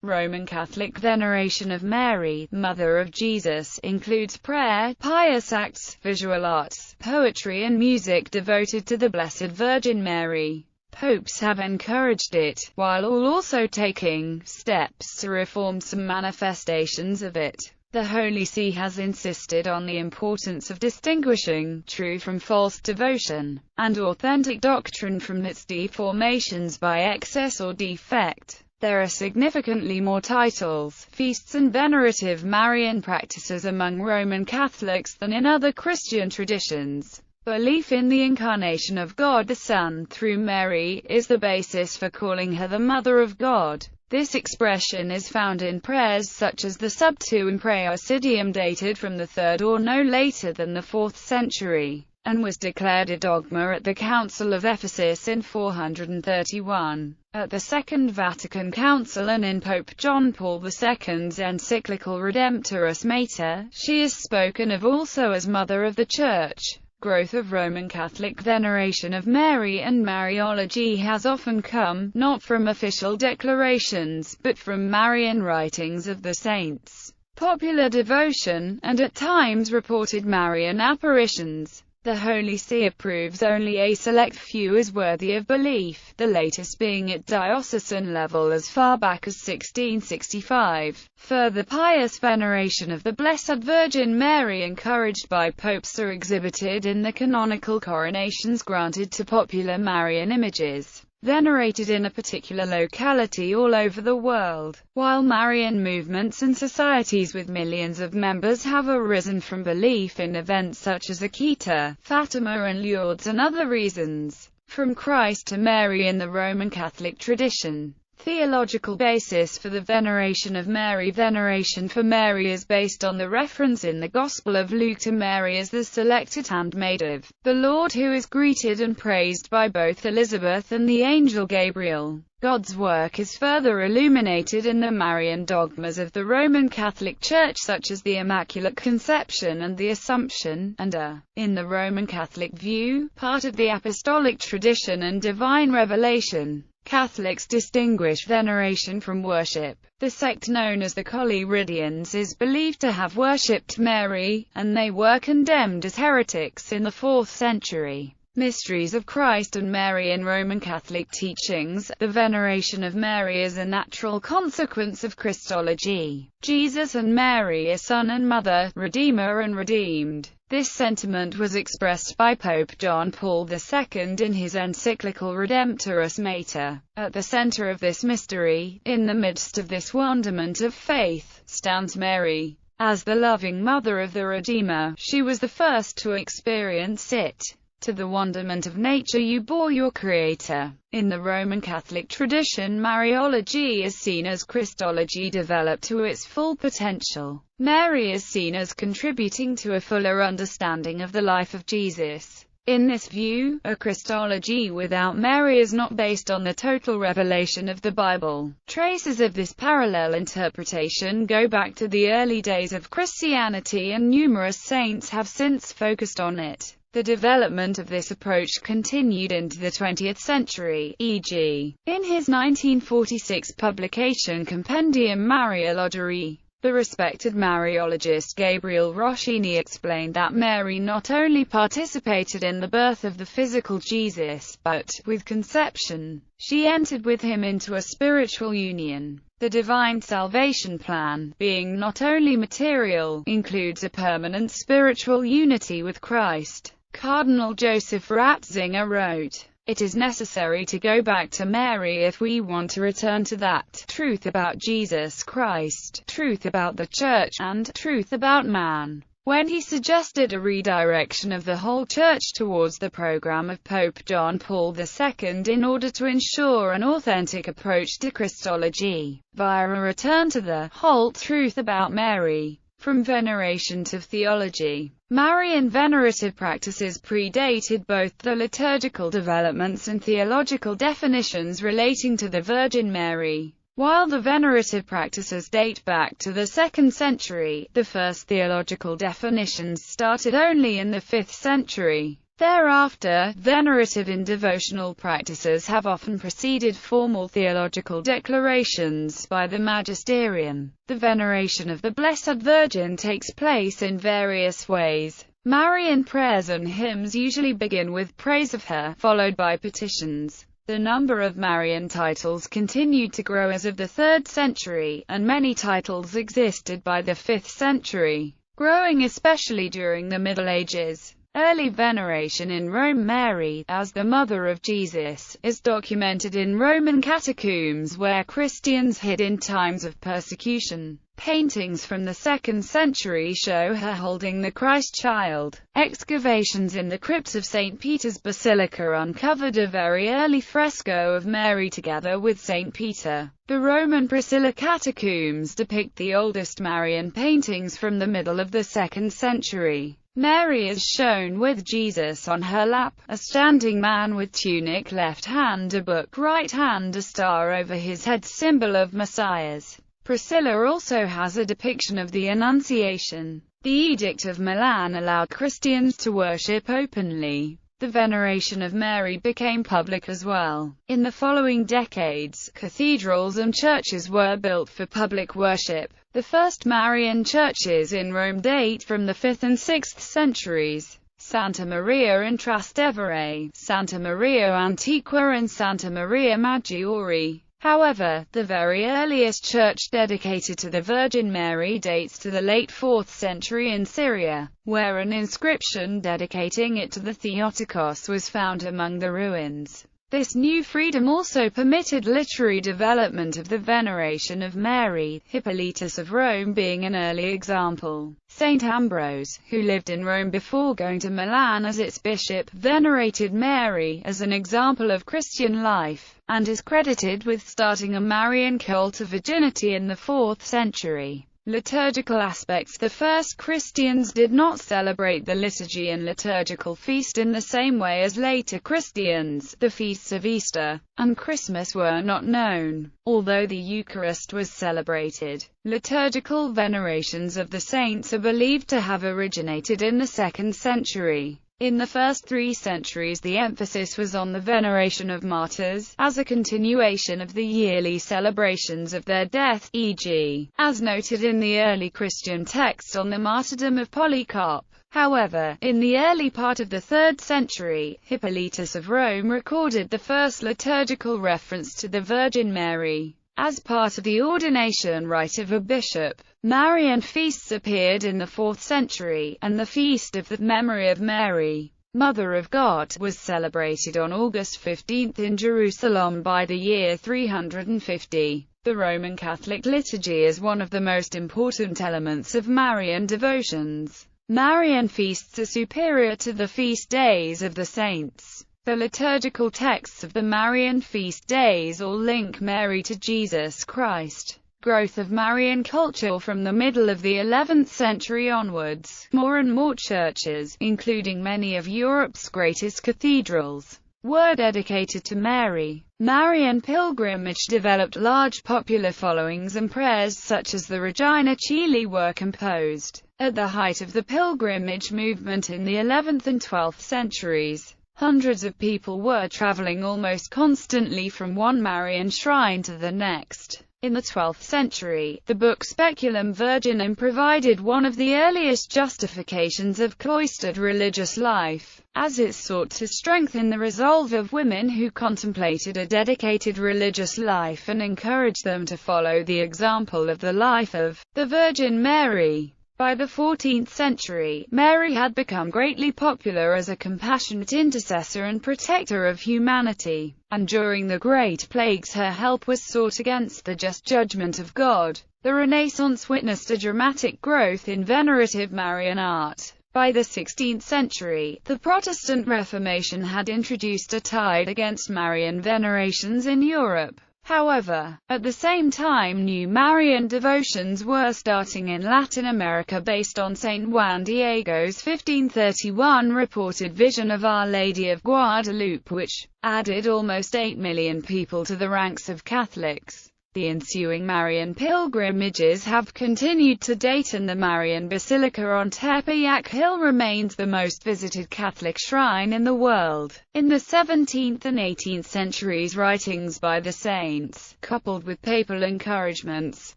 Roman Catholic veneration of Mary, Mother of Jesus, includes prayer, pious acts, visual arts, poetry and music devoted to the Blessed Virgin Mary. Popes have encouraged it, while also taking steps to reform some manifestations of it. The Holy See has insisted on the importance of distinguishing true from false devotion, and authentic doctrine from its deformations by excess or defect. There are significantly more titles, feasts and venerative Marian practices among Roman Catholics than in other Christian traditions. Belief in the incarnation of God the Son through Mary is the basis for calling her the Mother of God. This expression is found in prayers such as the Sub Tuum Praesidium dated from the 3rd or no later than the 4th century, and was declared a dogma at the Council of Ephesus in 431. At the Second Vatican Council and in Pope John Paul II's encyclical Redemptoris Mater, she is spoken of also as Mother of the Church. Growth of Roman Catholic veneration of Mary and Mariology has often come, not from official declarations, but from Marian writings of the saints, popular devotion, and at times reported Marian apparitions. The Holy See approves only a select few as worthy of belief, the latest being at diocesan level as far back as 1665. Further pious veneration of the Blessed Virgin Mary encouraged by popes are exhibited in the canonical coronations granted to popular Marian images, venerated in a particular locality all over the world. While Marian movements and societies with millions of members have arisen from belief in events such as Akita, Fatima and Lourdes and other reasons, from Christ to Mary in the Roman Catholic tradition. Theological basis for the veneration of Mary. Veneration for Mary is based on the reference in the Gospel of Luke to Mary as the selected handmaid of the Lord, who is greeted and praised by both Elizabeth and the angel Gabriel. God's work is further illuminated in the Marian dogmas of the Roman Catholic Church such as the Immaculate Conception and the Assumption, and are, in the Roman Catholic view, part of the apostolic tradition and divine revelation. Catholics distinguish veneration from worship. The sect known as the Collyridians is believed to have worshipped Mary, and they were condemned as heretics in the 4th century. Mysteries of Christ and Mary in Roman Catholic teachings. The veneration of Mary is a natural consequence of Christology. Jesus and Mary are Son and Mother, Redeemer and Redeemed. This sentiment was expressed by Pope John Paul II in his encyclical Redemptoris Mater. At the center of this mystery, in the midst of this wonderment of faith, stands Mary. As the loving mother of the Redeemer, she was the first to experience it. To the wonderment of nature you bore your Creator. In the Roman Catholic tradition, Mariology is seen as Christology developed to its full potential. Mary is seen as contributing to a fuller understanding of the life of Jesus. In this view, a Christology without Mary is not based on the total revelation of the Bible. Traces of this parallel interpretation go back to the early days of Christianity, and numerous saints have since focused on it. The development of this approach continued into the 20th century, e.g., in his 1946 publication Compendium Mariologiae. The respected Mariologist Gabriel Roschini explained that Mary not only participated in the birth of the physical Jesus, but, with conception, she entered with him into a spiritual union. The divine salvation plan, being not only material, includes a permanent spiritual unity with Christ. Cardinal Joseph Ratzinger wrote, "It is necessary to go back to Mary if we want to return to that truth about Jesus Christ, truth about the Church, and truth about man." When he suggested a redirection of the whole Church towards the program of Pope John Paul II in order to ensure an authentic approach to Christology, via a return to the whole truth about Mary. From veneration to theology. Marian venerative practices predated both the liturgical developments and theological definitions relating to the Virgin Mary. While the venerative practices date back to the 2nd century, the first theological definitions started only in the 5th century. Thereafter, venerative and devotional practices have often preceded formal theological declarations by the magisterium. The veneration of the Blessed Virgin takes place in various ways. Marian prayers and hymns usually begin with praise of her, followed by petitions. The number of Marian titles continued to grow as of the 3rd century, and many titles existed by the 5th century, growing especially during the Middle Ages. Early veneration in Rome. Mary, as the Mother of Jesus, is documented in Roman catacombs where Christians hid in times of persecution. Paintings from the 2nd century show her holding the Christ child. Excavations in the crypt of St. Peter's Basilica uncovered a very early fresco of Mary together with St. Peter. The Roman Priscilla catacombs depict the oldest Marian paintings from the middle of the 2nd century. Mary is shown with Jesus on her lap, a standing man with tunic left hand, a book right hand, a star over his head, symbol of Messiahs. Priscilla also has a depiction of the Annunciation. The Edict of Milan allowed Christians to worship openly. The veneration of Mary became public as well. In the following decades, cathedrals and churches were built for public worship. The first Marian churches in Rome date from the 5th and 6th centuries. Santa Maria in Trastevere, Santa Maria Antiqua and Santa Maria Maggiore. However, the very earliest church dedicated to the Virgin Mary dates to the late 4th century in Syria, where an inscription dedicating it to the Theotokos was found among the ruins. This new freedom also permitted literary development of the veneration of Mary, Hippolytus of Rome being an early example. Saint Ambrose, who lived in Rome before going to Milan as its bishop, venerated Mary as an example of Christian life, and is credited with starting a Marian cult of virginity in the 4th century. Liturgical aspects. The first Christians did not celebrate the liturgy and liturgical feast in the same way as later Christians. The feasts of Easter and Christmas were not known, although the Eucharist was celebrated. Liturgical venerations of the saints are believed to have originated in the 2nd century. In the first 3 centuries the emphasis was on the veneration of martyrs, as a continuation of the yearly celebrations of their death, e.g., as noted in the early Christian texts on the martyrdom of Polycarp. However, in the early part of the 3rd century, Hippolytus of Rome recorded the first liturgical reference to the Virgin Mary. As part of the ordination rite of a bishop, Marian feasts appeared in the 4th century, and the Feast of the Memory of Mary, Mother of God, was celebrated on August 15 in Jerusalem by the year 350. The Roman Catholic liturgy is one of the most important elements of Marian devotions. Marian feasts are superior to the feast days of the saints. The liturgical texts of the Marian feast days all link Mary to Jesus Christ. Growth of Marian culture. From the middle of the 11th century onwards, more and more churches, including many of Europe's greatest cathedrals, were dedicated to Mary. Marian pilgrimage developed large popular followings, and prayers such as the Regina Coeli were composed. At the height of the pilgrimage movement in the 11th and 12th centuries, hundreds of people were traveling almost constantly from one Marian shrine to the next. In the 12th century, the book Speculum Virginum provided one of the earliest justifications of cloistered religious life, as it sought to strengthen the resolve of women who contemplated a dedicated religious life and encourage them to follow the example of the life of the Virgin Mary. By the 14th century, Mary had become greatly popular as a compassionate intercessor and protector of humanity, and during the Great Plagues her help was sought against the just judgment of God. The Renaissance witnessed a dramatic growth in venerative Marian art. By the 16th century, the Protestant Reformation had introduced a tide against Marian venerations in Europe. However, at the same time new Marian devotions were starting in Latin America based on Saint Juan Diego's 1531 reported vision of Our Lady of Guadalupe, which added almost 8 million people to the ranks of Catholics. The ensuing Marian pilgrimages have continued to date, and the Marian Basilica on Tepeyac Hill remains the most visited Catholic shrine in the world. In the 17th and 18th centuries, writings by the saints, coupled with papal encouragements,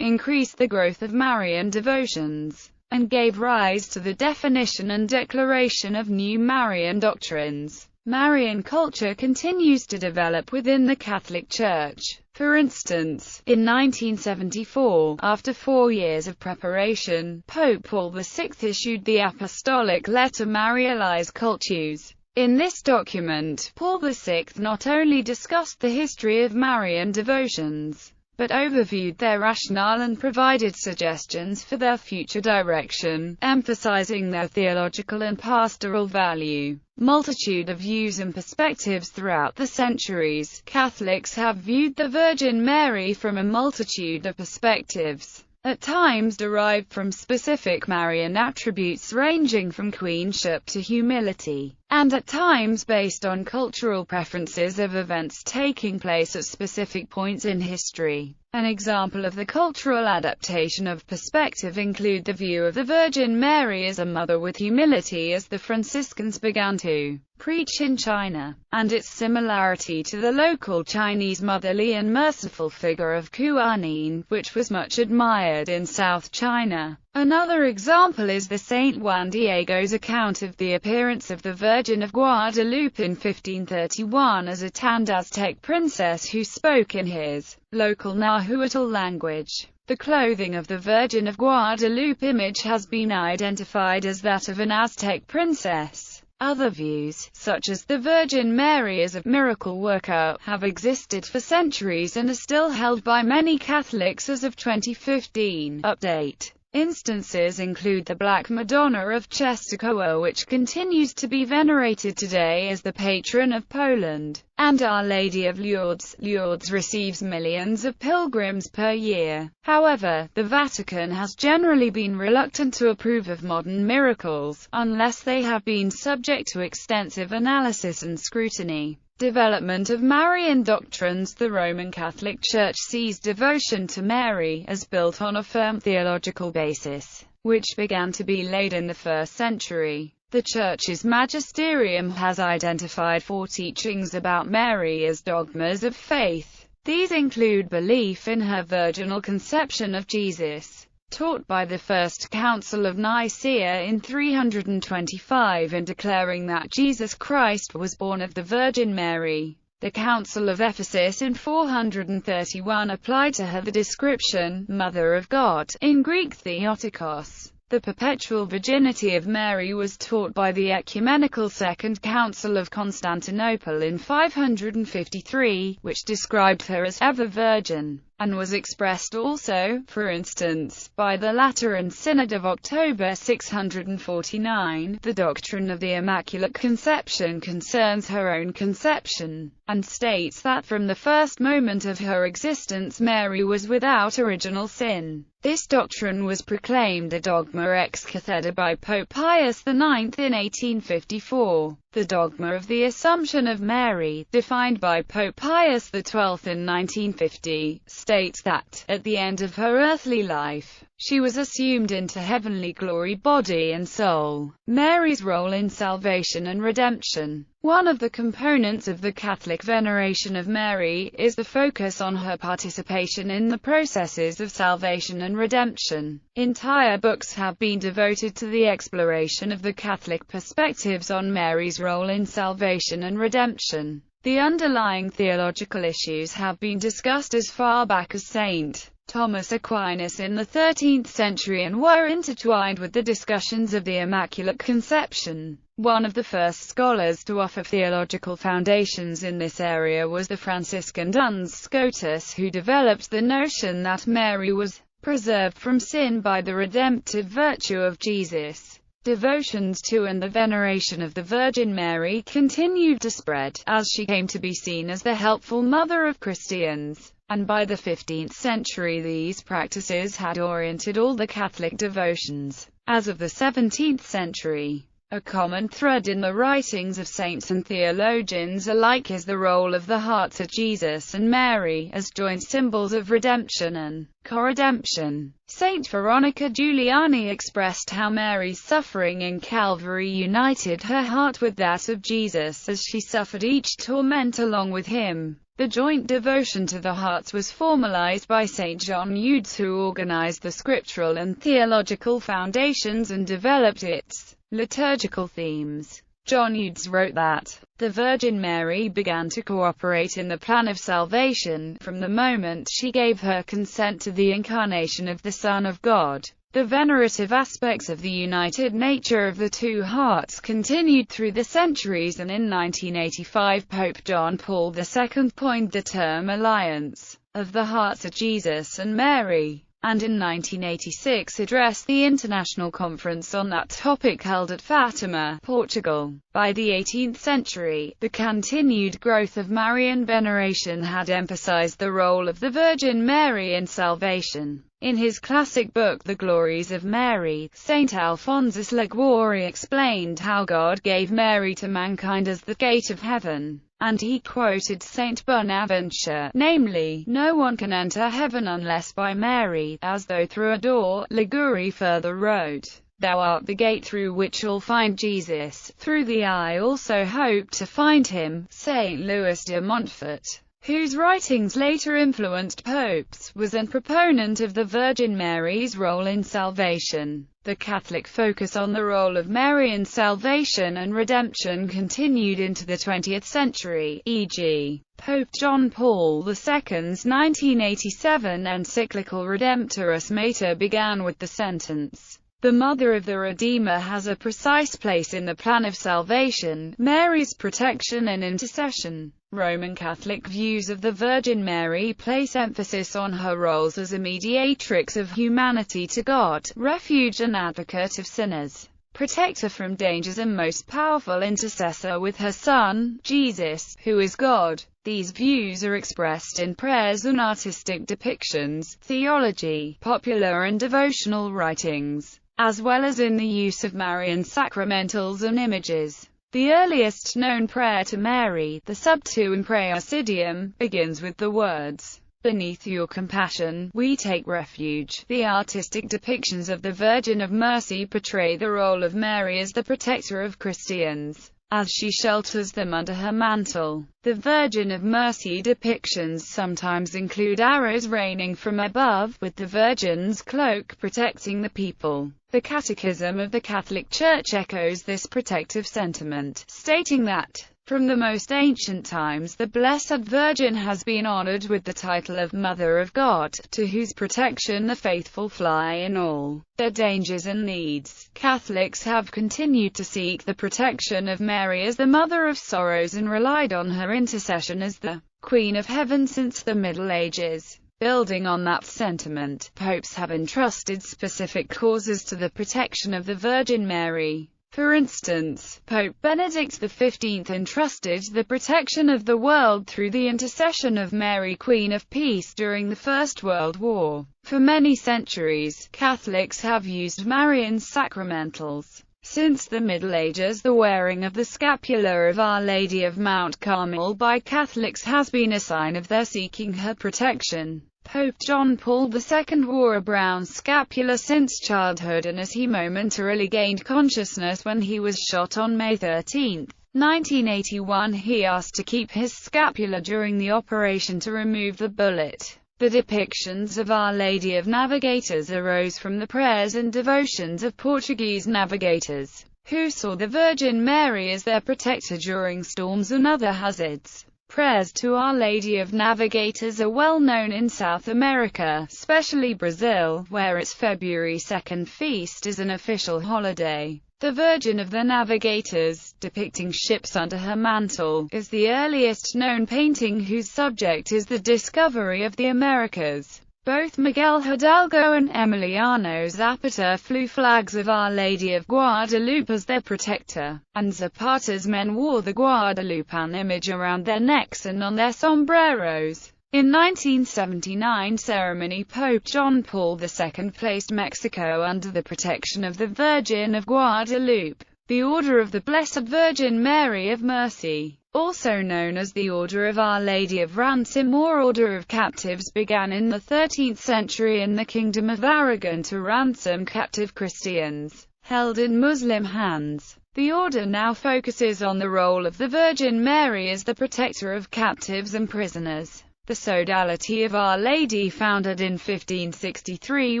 increased the growth of Marian devotions, and gave rise to the definition and declaration of new Marian doctrines. Marian culture continues to develop within the Catholic Church. For instance, in 1974, after 4 years of preparation, Pope Paul VI issued the apostolic letter Marialis Cultus. In this document, Paul VI not only discussed the history of Marian devotions, but overviewed their rationale and provided suggestions for their future direction, emphasizing their theological and pastoral value. Multitude of views and perspectives throughout the centuries, Catholics have viewed the Virgin Mary from a multitude of perspectives, at times derived from specific Marian attributes ranging from queenship to humility, and at times based on cultural preferences of events taking place at specific points in history. An example of the cultural adaptation of perspective include the view of the Virgin Mary as a mother with humility as the Franciscans began to preach in China, and its similarity to the local Chinese motherly and merciful figure of Kuan, which was much admired in South China. Another example is the Saint Juan Diego's account of the appearance of the Virgin of Guadalupe in 1531 as a tanned Aztec princess who spoke in his local Nahuatl language. The clothing of the Virgin of Guadalupe image has been identified as that of an Aztec princess. Other views, such as the Virgin Mary as a miracle worker, have existed for centuries and are still held by many Catholics as of 2015. Update. Instances include the Black Madonna of Częstochowa, which continues to be venerated today as the patron of Poland, and Our Lady of Lourdes. Lourdes receives millions of pilgrims per year. However, the Vatican has generally been reluctant to approve of modern miracles, unless they have been subject to extensive analysis and scrutiny. Development of Marian doctrines. The Roman Catholic Church sees devotion to Mary as built on a firm theological basis, which began to be laid in the 1st century. The Church's magisterium has identified 4 teachings about Mary as dogmas of faith. These include belief in her virginal conception of Jesus, taught by the First Council of Nicaea in 325 and declaring that Jesus Christ was born of the Virgin Mary. The Council of Ephesus in 431 applied to her the description, Mother of God, in Greek Theotokos. The perpetual virginity of Mary was taught by the Ecumenical Second Council of Constantinople in 553, which described her as ever virgin, and was expressed also, for instance, by the Lateran Synod of October 649. The doctrine of the Immaculate Conception concerns her own conception, and states that from the first moment of her existence Mary was without original sin. This doctrine was proclaimed a dogma ex cathedra by Pope Pius IX in 1854. The dogma of the Assumption of Mary, defined by Pope Pius XII in 1950, states that, at the end of her earthly life, she was assumed into heavenly glory body and soul. Mary's role in salvation and redemption. One of the components of the Catholic veneration of Mary is the focus on her participation in the processes of salvation and redemption. Entire books have been devoted to the exploration of the Catholic perspectives on Mary's role in salvation and redemption. The underlying theological issues have been discussed as far back as St. Thomas Aquinas in the 13th century and were intertwined with the discussions of the Immaculate Conception. One of the first scholars to offer theological foundations in this area was the Franciscan Duns Scotus, who developed the notion that Mary was preserved from sin by the redemptive virtue of Jesus. Devotions to and the veneration of the Virgin Mary continued to spread, as she came to be seen as the helpful mother of Christians, and by the 15th century these practices had oriented all the Catholic devotions. As of the 17th century, A common thread in the writings of saints and theologians alike is the role of the hearts of Jesus and Mary as joint symbols of redemption and co-redemption. Saint Veronica Giuliani expressed how Mary's suffering in Calvary united her heart with that of Jesus as she suffered each torment along with him. The joint devotion to the hearts was formalized by St. John Eudes, who organized the scriptural and theological foundations and developed its liturgical themes. John Eudes wrote that the Virgin Mary began to cooperate in the plan of salvation from the moment she gave her consent to the incarnation of the Son of God. The venerative aspects of the united nature of the two hearts continued through the centuries, and in 1985 Pope John Paul II coined the term alliance of the hearts of Jesus and Mary, and in 1986 addressed the International Conference on that topic held at Fatima, Portugal. By the 18th century, the continued growth of Marian veneration had emphasized the role of the Virgin Mary in salvation. In his classic book The Glories of Mary, Saint Alphonsus Liguori explained how God gave Mary to mankind as the gate of heaven, and he quoted Saint Bonaventure, namely, "No one can enter heaven unless by Mary," as though through a door. Liguori further wrote, "Thou art the gate through which all find Jesus, through thee I also hope to find him." Saint Louis de Montfort, whose writings later influenced popes, was a proponent of the Virgin Mary's role in salvation. The Catholic focus on the role of Mary in salvation and redemption continued into the 20th century, e.g., Pope John Paul II's 1987 encyclical Redemptoris Mater began with the sentence, "The Mother of the Redeemer has a precise place in the plan of salvation, Mary's protection and intercession." Roman Catholic views of the Virgin Mary place emphasis on her roles as a mediatrix of humanity to God, refuge and advocate of sinners, protector from dangers and most powerful intercessor with her Son, Jesus, who is God. These views are expressed in prayers and artistic depictions, theology, popular and devotional writings, as well as in the use of Marian sacramentals and images. The earliest known prayer to Mary, the Subtuum Praesidium, begins with the words, "Beneath your compassion, we take refuge." The artistic depictions of the Virgin of Mercy portray the role of Mary as the protector of Christians, as she shelters them under her mantle. The Virgin of Mercy depictions sometimes include arrows raining from above, with the Virgin's cloak protecting the people. The Catechism of the Catholic Church echoes this protective sentiment, stating that, from the most ancient times the Blessed Virgin has been honored with the title of Mother of God, to whose protection the faithful fly in all their dangers and needs. Catholics have continued to seek the protection of Mary as the Mother of Sorrows and relied on her intercession as the Queen of Heaven since the Middle Ages. Building on that sentiment, popes have entrusted specific causes to the protection of the Virgin Mary. For instance, Pope Benedict XV entrusted the protection of the world through the intercession of Mary, Queen of Peace, during the First World War. For many centuries, Catholics have used Marian sacramentals. Since the Middle Ages, the wearing of the scapular of Our Lady of Mount Carmel by Catholics has been a sign of their seeking her protection. Pope John Paul II wore a brown scapular since childhood, and as he momentarily gained consciousness when he was shot on May 13, 1981, he asked to keep his scapular during the operation to remove the bullet. The depictions of Our Lady of Navigators arose from the prayers and devotions of Portuguese navigators, who saw the Virgin Mary as their protector during storms and other hazards. Prayers to Our Lady of Navigators are well known in South America, especially Brazil, where its February 2 feast is an official holiday. The Virgin of the Navigators, depicting ships under her mantle, is the earliest known painting whose subject is the discovery of the Americas. Both Miguel Hidalgo and Emiliano Zapata flew flags of Our Lady of Guadalupe as their protector, and Zapata's men wore the Guadalupan image around their necks and on their sombreros. In 1979 ceremony, Pope John Paul II placed Mexico under the protection of the Virgin of Guadalupe. The Order of the Blessed Virgin Mary of Mercy, also known as the Order of Our Lady of Ransom or Order of Captives, began in the 13th century in the Kingdom of Aragon to ransom captive Christians, held in Muslim hands. The order now focuses on the role of the Virgin Mary as the protector of captives and prisoners. The Sodality of Our Lady, founded in 1563,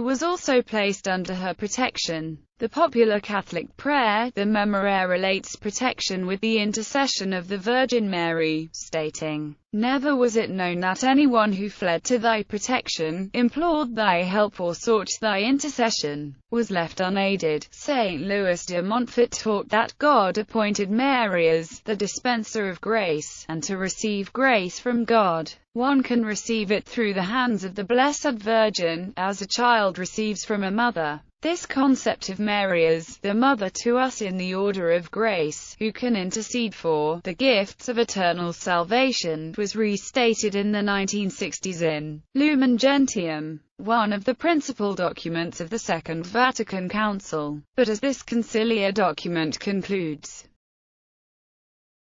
was also placed under her protection. The popular Catholic prayer, the Memorare, relates protection with the intercession of the Virgin Mary, stating, "Never was it known that anyone who fled to thy protection, implored thy help or sought thy intercession, was left unaided." St. Louis de Montfort taught that God appointed Mary as the dispenser of grace, and to receive grace from God, one can receive it through the hands of the Blessed Virgin, as a child receives from a mother. This concept of Mary as the mother to us in the order of grace, who can intercede for the gifts of eternal salvation, was restated in the 1960s in Lumen Gentium, one of the principal documents of the Second Vatican Council. But as this conciliar document concludes,